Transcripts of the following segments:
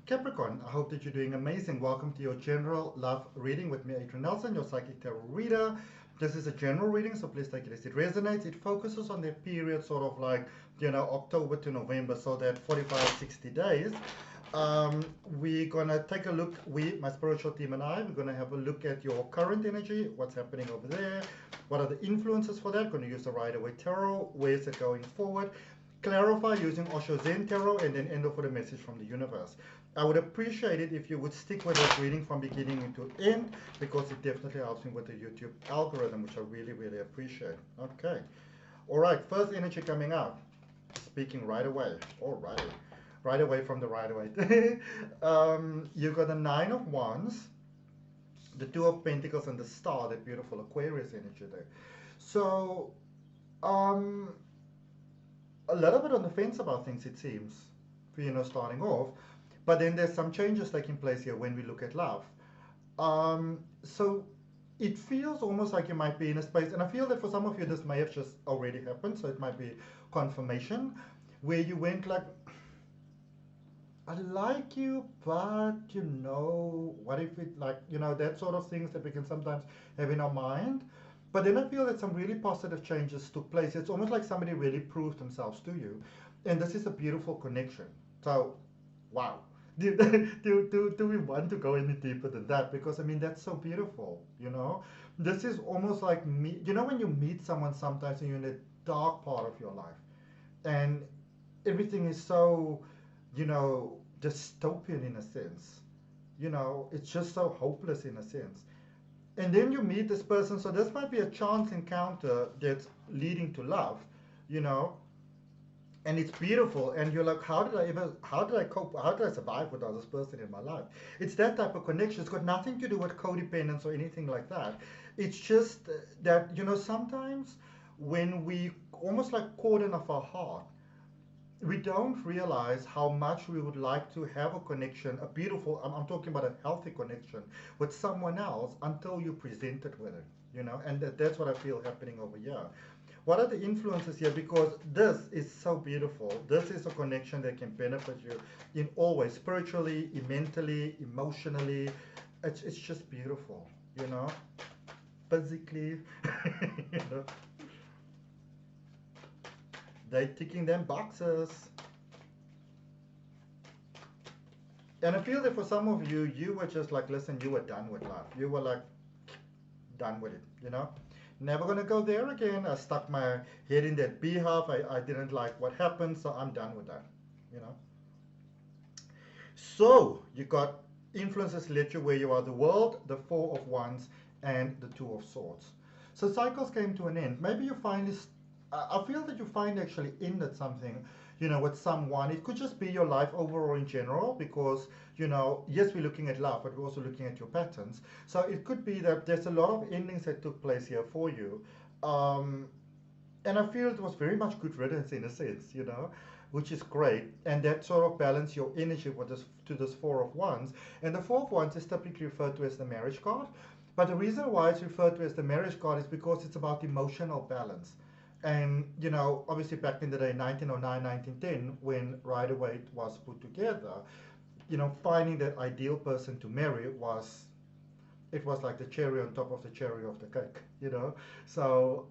Capricorn, I hope that you're doing amazing. Welcome to your general love reading with me, Adrian Nelson, your psychic tarot reader. This is a general reading, so please take it as it resonates. It focuses on the period sort of like, October to November, so that 45, 60 days. We're going to take a look, my spiritual team and I, we're going to have a look at your current energy, what's happening over there, what are the influences for that. Going to use the Rider-Waite Tarot, where is it going forward, clarify using OSHO Zen Tarot, and then end off with a message from the universe. I would appreciate it if you would stick with this reading from beginning to end, because it definitely helps me with the YouTube algorithm, which I really, really appreciate. Okay. All right, first energy coming out. Speaking right away. All right. Right away from the right away. You got the Nine of Wands, the Two of Pentacles, and the Star, that beautiful Aquarius energy there. So, a little bit on the fence about things, it seems, starting off. But then there's some changes taking place here when we look at love. So it feels almost like you might be in a space, and I feel that for some of you this may have just already happened, so it might be confirmation, where you went like, I like you, but what if it, like, that sort of things that we can sometimes have in our mind. But then I feel that some really positive changes took place. It's almost like somebody really proved themselves to you. And this is a beautiful connection. So, wow. Do we want to go any deeper than that? Because, I mean, that's so beautiful, This is almost like me. When you meet someone sometimes and you're in a dark part of your life, and everything is so, dystopian in a sense. It's just so hopeless in a sense. And then you meet this person, so this might be a chance encounter that's leading to love, you know, and it's beautiful, and you're like, how did I cope, how did I survive without this person in my life? It's that type of connection. It's got nothing to do with codependence or anything like that. It's just that, sometimes when we almost like cordon off our heart, we don't realize how much we would like to have a connection, a beautiful, I'm talking about a healthy connection with someone else, until you present it with it, and that's what I feel happening over here. What are the influences here? Because this is so beautiful. This is a connection that can benefit you in all ways, spiritually, mentally, emotionally. It's just beautiful, physically, you know. They're ticking them boxes. And I feel that for some of you, you were just like, listen, you were done with life. You were like, done with it, Never gonna go there again. I stuck my head in that beehive. I didn't like what happened, so I'm done with that, So you got influences led you where you are, the World, the Four of Wands, and the Two of Swords. So cycles came to an end. Maybe you finally, I feel that you finally actually ended something, with someone. It could just be your life overall in general, because, yes, we're looking at love, but we're also looking at your patterns. So it could be that there's a lot of endings that took place here for you. And I feel it was very much good riddance in a sense, which is great. And that sort of balance your energy with this, to this Four of Wands. And the Four of Wands is typically referred to as the marriage card. But the reason why it's referred to as the marriage card is because it's about emotional balance. And, obviously back in the day, 1909, 1910, when Rider-Waite was put together, finding that ideal person to marry was like the cherry on top of the cherry of the cake, So,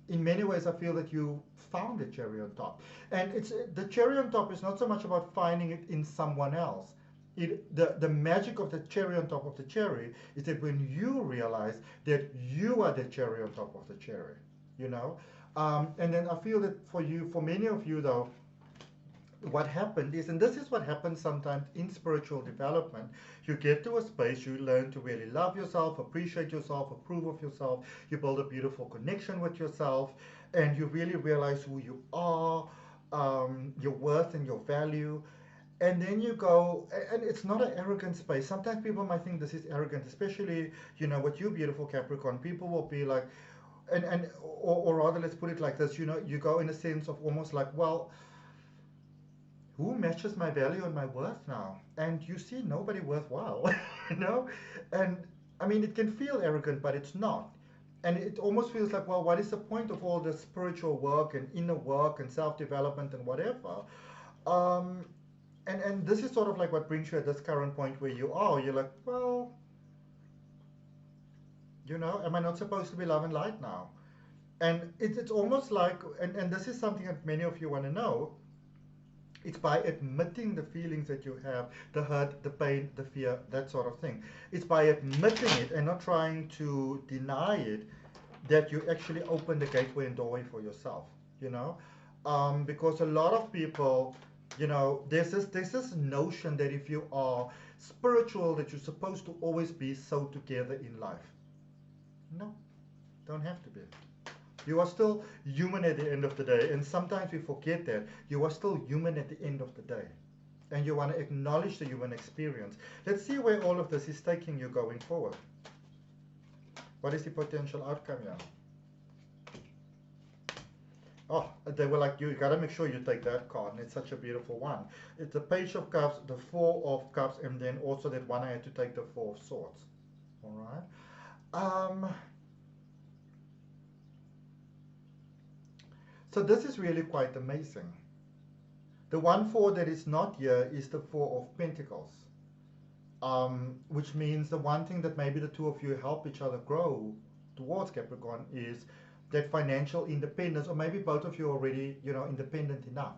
in many ways, I feel that you found the cherry on top. And it's the cherry on top is not so much about finding it in someone else. The magic of the cherry on top of the cherry is that when you realize that you are the cherry on top of the cherry, and then I feel that for many of you though, what happened is, and this is what happens sometimes in spiritual development, you get to a space, you learn to really love yourself, appreciate yourself, approve of yourself, you build a beautiful connection with yourself, and you really realize who you are, your worth and your value. And then you go, and it's not an arrogant space. Sometimes people might think this is arrogant, especially, with you, beautiful Capricorn. People will be like, or rather, let's put it like this, you go in a sense of almost like, well, who matches my value and my worth now? And you see nobody worthwhile, And I mean, it can feel arrogant, but it's not. And it almost feels like, well, what is the point of all this spiritual work and inner work and self-development and whatever? and this is sort of like what brings you at this current point where you are. You're like, well, you know, am I not supposed to be love and light now? And it's almost like, and this is something that many of you want to know, it's by admitting the feelings that you have, the hurt, the pain, the fear, that sort of thing. It's by admitting it and not trying to deny it that you actually open the gateway and doorway for yourself, you know? Because a lot of people, you know, there's this notion that if you are spiritual, that you're supposed to always be so together in life. No, don't have to be. You are still human at the end of the day, and sometimes we forget that. You are still human at the end of the day. And you want to acknowledge the human experience. Let's see where all of this is taking you going forward. What is the potential outcome here? Oh, they were like, you gotta make sure you take that card, and it's such a beautiful one. It's the Page of Cups, the Four of Cups, and then also that one I had to take the Four of Swords. All right. So this is really quite amazing. The one four that is not here is the Four of Pentacles, which means the one thing that maybe the two of you help each other grow towards, Capricorn, is that financial independence, or maybe both of you are already, you know, independent enough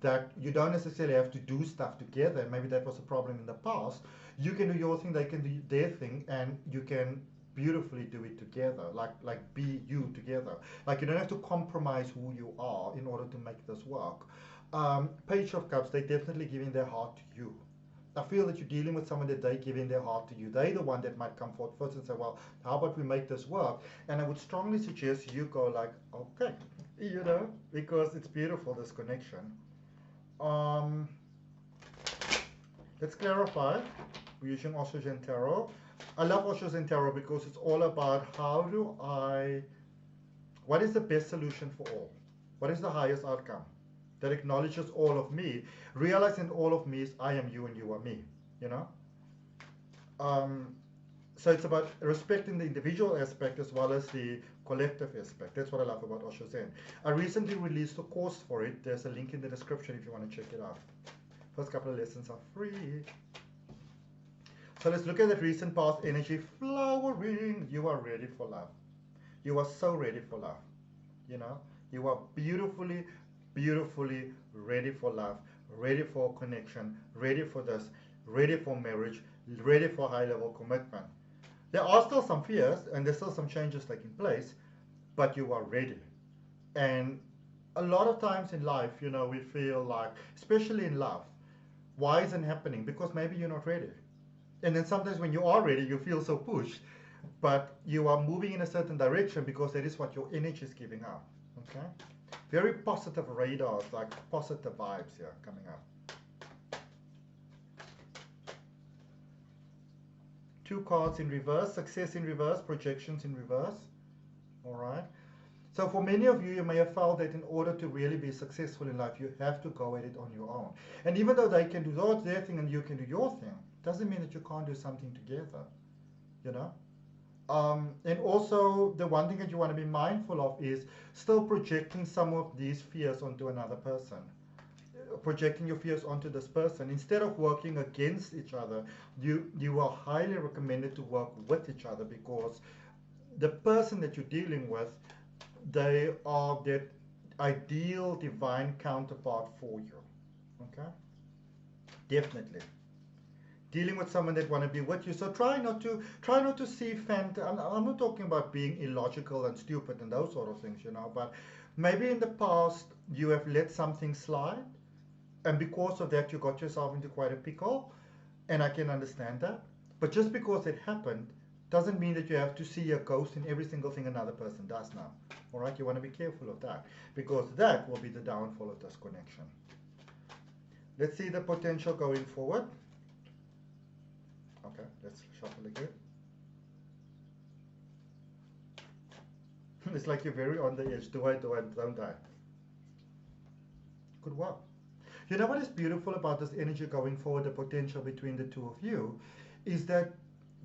that you don't necessarily have to do stuff together. And maybe that was a problem in the past. You can do your thing, they can do their thing, and you can beautifully do it together, like be you together. Like you don't have to compromise who you are in order to make this work. Page of Cups, they're definitely giving their heart to you. I feel that you're dealing with someone that they're giving their heart to you. They're the one that might come forward first and say, well, how about we make this work? And I would strongly suggest you go like, okay, you know, because it's beautiful, this connection. Let's clarify. We're using OSHO and Tarot. I love OSHO and Tarot because it's all about what is the best solution for all? What is the highest outcome that acknowledges all of me, realizing all of me is I am you and you are me, you know? So it's about respecting the individual aspect as well as the collective aspect. That's what I love about Osho Zen. I recently released a course for it. There's a link in the description if you want to check it out. First couple of lessons are free. So let's look at that recent past energy flowering. You are ready for love. You are so ready for love. You know, you are beautifully, beautifully ready for love, ready for connection, ready for this, ready for marriage, ready for high-level commitment. There are still some fears and there's still some changes taking place, but you are ready. And a lot of times in life, you know, we feel like, especially in love, why isn't it happening? Because maybe you're not ready. And then sometimes when you are ready, you feel so pushed, but you are moving in a certain direction because that is what your energy is giving out. Okay? Very positive radars, like positive vibes here coming up. Two cards in reverse, success in reverse, projections in reverse. All right. So for many of you, you may have felt that in order to really be successful in life, you have to go at it on your own. And even though they can do their thing and you can do your thing, doesn't mean that you can't do something together, you know? And also, the one thing that you want to be mindful of is still projecting some of these fears onto another person. Projecting your fears onto this person. Instead of working against each other, you are highly recommended to work with each other, because the person that you're dealing with, they are that ideal divine counterpart for you. Okay? Definitely. Dealing with someone that want to be with you. So try not to see I'm not talking about being illogical and stupid and those sort of things, you know, but maybe in the past you have let something slide, and because of that you got yourself into quite a pickle, and I can understand that. But just because it happened doesn't mean that you have to see a ghost in every single thing another person does now. All right, you want to be careful of that, because that will be the downfall of this connection. Let's see the potential going forward. Okay, let's shuffle again. It's like you're very on the edge. Do I, don't I? Good work. You know what is beautiful about this energy going forward, the potential between the two of you, is that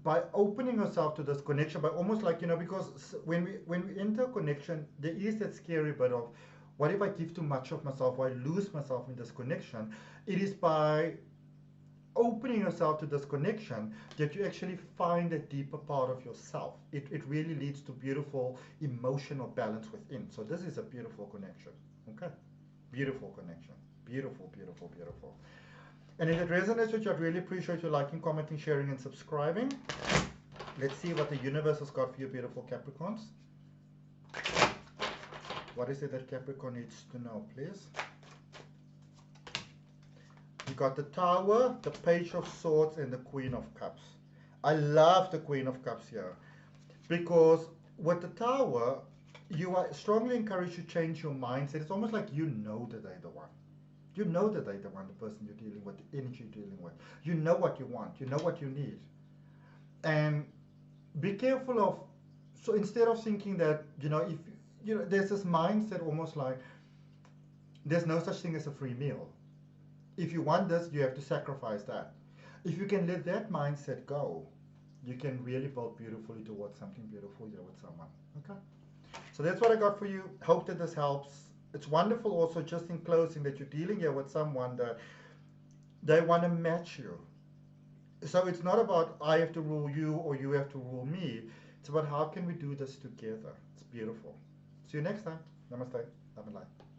by opening yourself to this connection, by almost like, you know, because when we enter a connection, there is that scary bit of, What if I give too much of myself, or I lose myself in this connection? It is by opening yourself to this connection that you actually find a deeper part of yourself. It really leads to beautiful emotional balance within. So this is a beautiful connection. Okay? Beautiful connection. Beautiful, beautiful, beautiful. And if it resonates with you, I'd really appreciate you liking, commenting, sharing, and subscribing. Let's see what the universe has got for you, beautiful Capricorns. What is it that Capricorn needs to know, please? You got the Tower, the Page of Swords, and the Queen of Cups. I love the Queen of Cups here, because with the Tower, you are strongly encouraged to change your mindset. It's almost like you know that they're the one. You know that they're the one, the person you're dealing with, the energy you're dealing with. You know what you want. You know what you need. And be careful of, so instead of thinking that, if, there's this mindset almost like there's no such thing as a free meal. If you want this, you have to sacrifice that. If you can let that mindset go, you can really build beautifully towards something beautiful here with someone. Okay? So that's what I got for you. Hope that this helps. It's wonderful also, just in closing, that you're dealing here with someone that they want to match you. So it's not about I have to rule you or you have to rule me. It's about how can we do this together. It's beautiful. See you next time. Namaste. Love and light.